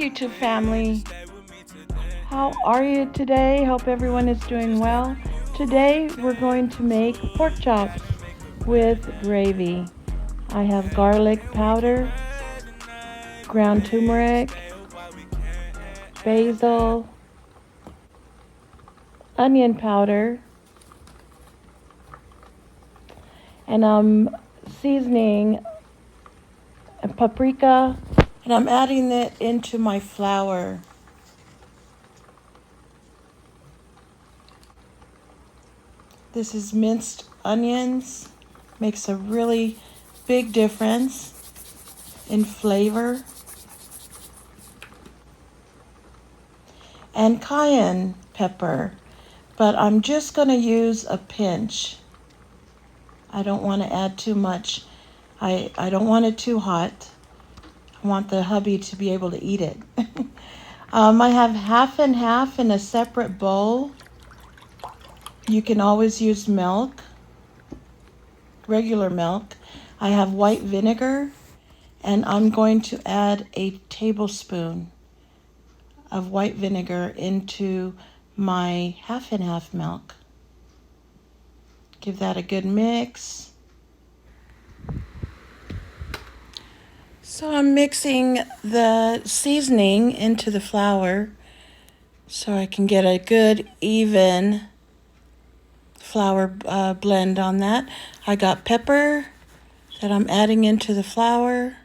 PolyTube family. How are you today? Hope everyone is doing well. Today we're going to make pork chops with gravy. I have garlic powder, ground turmeric, basil, onion powder, and I'm seasoning paprika, and I'm adding it into my flour. This is minced onions. Makes a really big difference in flavor. And cayenne pepper, but I'm just going to use a pinch. I don't want to add too much. I don't want it too hot. I want the hubby to be able to eat it. I have half and half in a separate bowl. You can always use milk, regular milk. I have white vinegar, and I'm going to add a tablespoon of white vinegar into my half and half milk. Give that a good mix. So I'm mixing the seasoning into the flour so I can get a good even flour blend on that. I got pepper that I'm adding into the flour.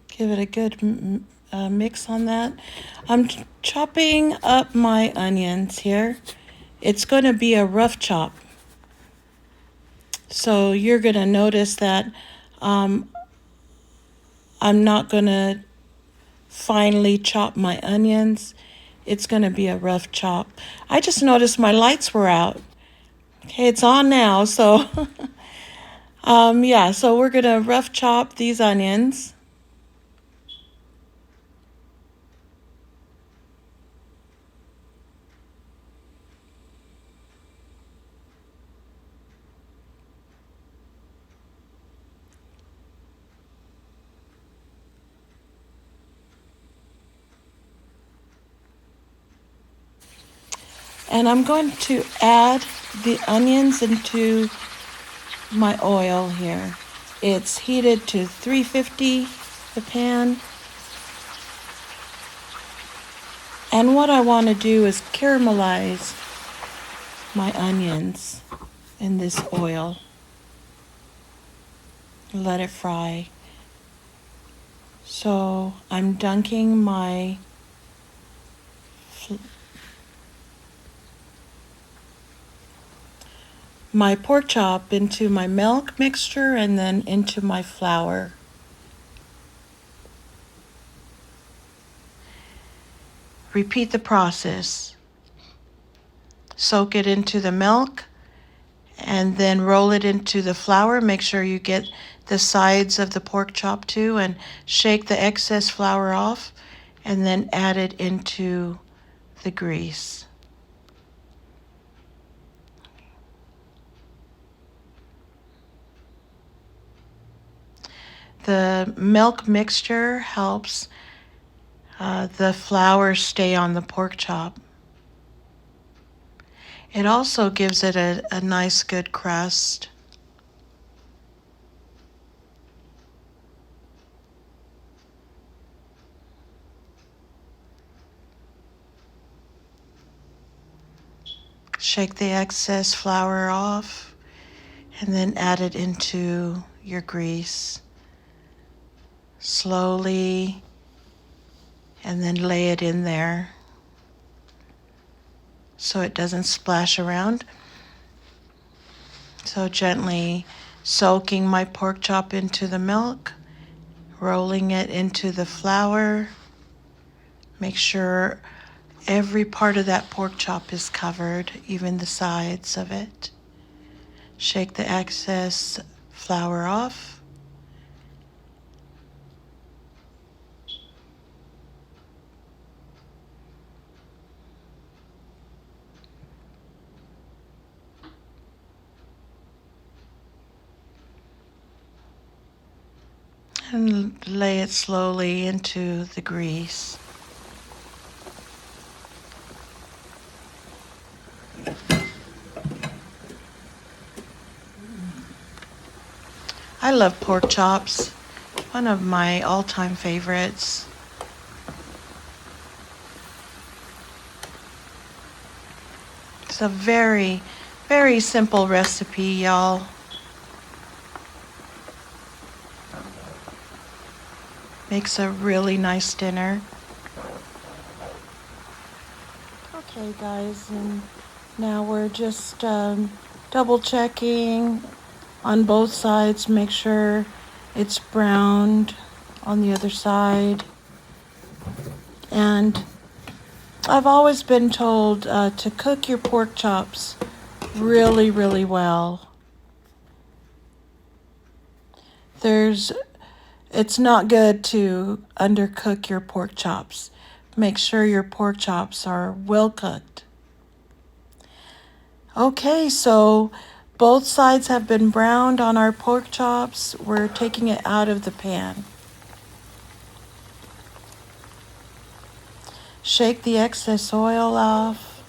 Give it a good mix on that. I'm chopping up my onions here. It's going to be a rough chop. So you're going to notice that I'm not going to finely chop my onions. It's going to be a rough chop. I just noticed my lights were out. Okay, it's on now. So, so we're going to rough chop these onions. And I'm going to add the onions into my oil here. It's heated to 350, the pan. And what I want to do is caramelize my onions in this oil. Let it fry. So I'm dunking my pork chop into my milk mixture and then into my flour. Repeat the process. Soak it into the milk and then roll it into the flour. Make sure you get the sides of the pork chop too and shake the excess flour off and then add it into the grease. The milk mixture helps the flour stay on the pork chop. It also gives it a nice good crust. Shake the excess flour off and then add it into your grease. Slowly, and then lay it in there so it doesn't splash around. So gently soaking my pork chop into the milk, rolling it into the flour. Make sure every part of that pork chop is covered, even the sides of it. Shake the excess flour off. and lay it slowly into the grease. I love pork chops, one of my all-time favorites. It's a very, very simple recipe, y'all. Makes a really nice dinner. Okay, guys, and now we're just double checking on both sides. Make sure it's browned on the other side. And I've always been told to cook your pork chops really, really well. It's not good to undercook your pork chops. Make sure your pork chops are well cooked. Okay, so both sides have been browned on our pork chops. We're taking it out of the pan. Shake the excess oil off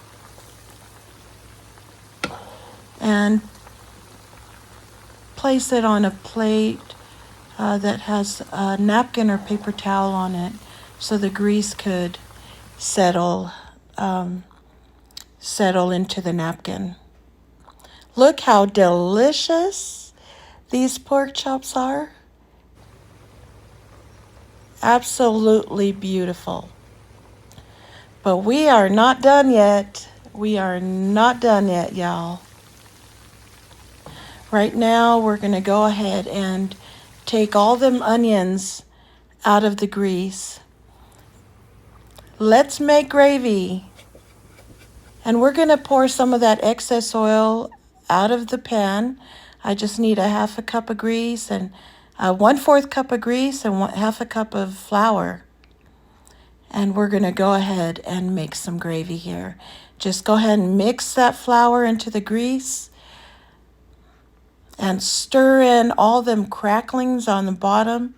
and place it on a plate that has a napkin or paper towel on it so the grease could settle into the napkin. Look how delicious these pork chops are. Absolutely beautiful. But we are not done yet. We are not done yet, y'all. Right now, we're going to go ahead and take all them onions out of the grease. Let's make gravy. And we're going to pour some of that excess oil out of the pan. I just need a half a cup of grease and 1/4 cup of grease and half a cup of flour. And we're going to go ahead and make some gravy here. Just go ahead and mix that flour into the grease and stir in all them cracklings on the bottom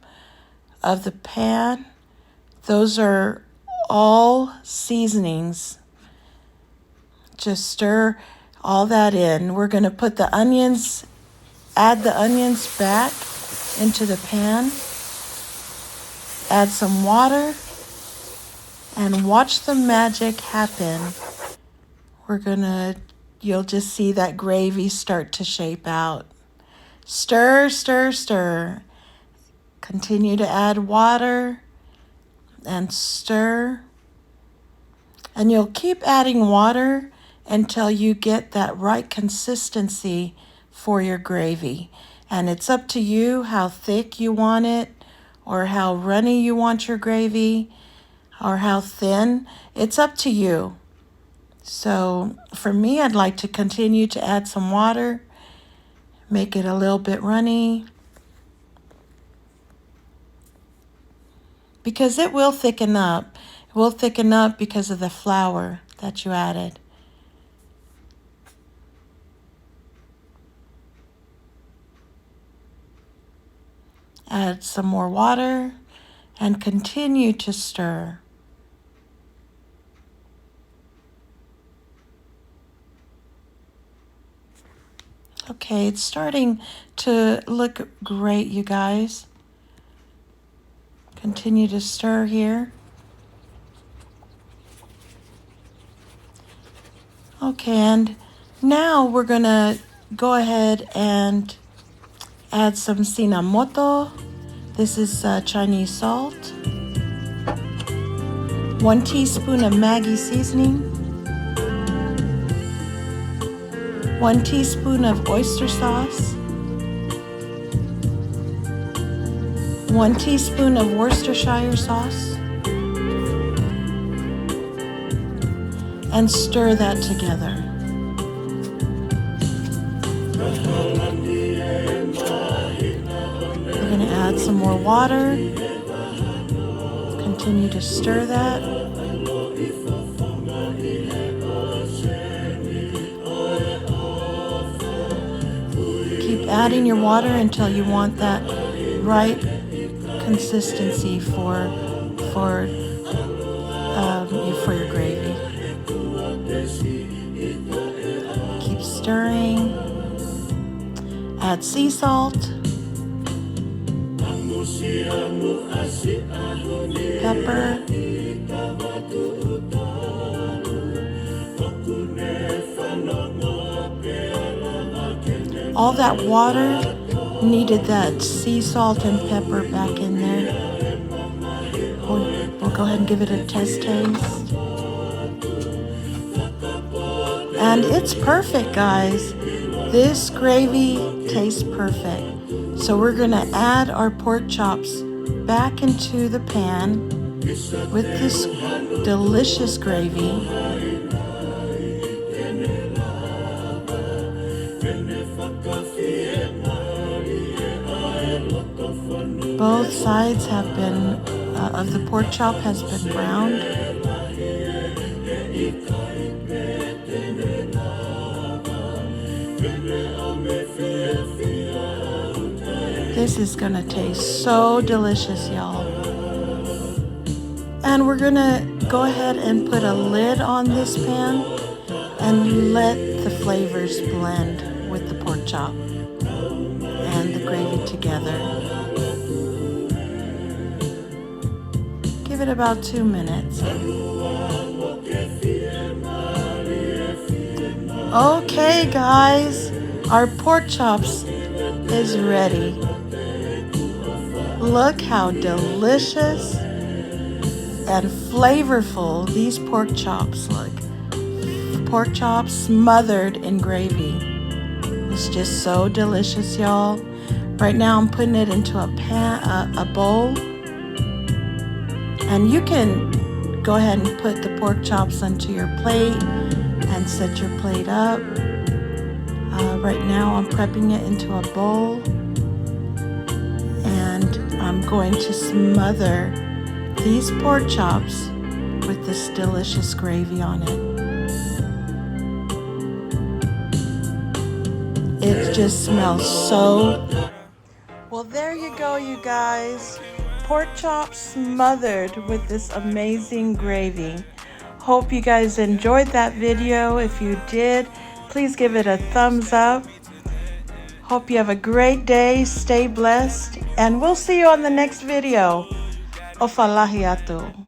of the pan. Those are all seasonings. Just stir all that in. We're going to put the onions, add the onions back into the pan. Add some water and watch the magic happen. You'll just see that gravy start to shape out. Stir, stir, stir. Continue to add water and stir. And you'll keep adding water until you get that right consistency for your gravy. And it's up to you how thick you want it, or how runny you want your gravy, or how thin. It's up to you. So for me, I'd like to continue to add some water, make it a little bit runny, because it will thicken up. It will thicken up because of the flour that you added. Add some more water and continue to stir. Okay, it's starting to look great, you guys. Continue to stir here. Okay, and now we're gonna go ahead and add some sinamoto. This is Chinese salt. 1 teaspoon of Maggi seasoning. 1 teaspoon of oyster sauce. 1 teaspoon of Worcestershire sauce. And stir that together. We're going to add some more water. Continue to stir that. Keep adding your water until you want that right consistency for your gravy. Keep stirring. Add sea salt, pepper, all that water needed that sea salt and pepper back in there. We'll go ahead and give it a taste. And it's perfect, guys. This gravy tastes perfect. So we're gonna add our pork chops back into the pan with this delicious gravy. Both sides have been, of the pork chop has been browned. This is gonna taste so delicious, y'all. And we're gonna go ahead and put a lid on this pan and let the flavors blend with the pork chop and the gravy together. Give it about 2 minutes. Okay, guys, our pork chops is ready. Look how delicious and flavorful these pork chops look. Pork chops smothered in gravy. It's just so delicious, y'all. Right now I'm putting it into a bowl. And you can go ahead and put the pork chops onto your plate and set your plate up. Right now I'm prepping it into a bowl. And I'm going to smother these pork chops with this delicious gravy on it. It just smells so. Well, there you go, you guys. Pork chops smothered with this amazing gravy. Hope you guys enjoyed that video. If you did, please give it a thumbs up. Hope you have a great day. Stay blessed. And we'll see you on the next video. Ofalahiatu.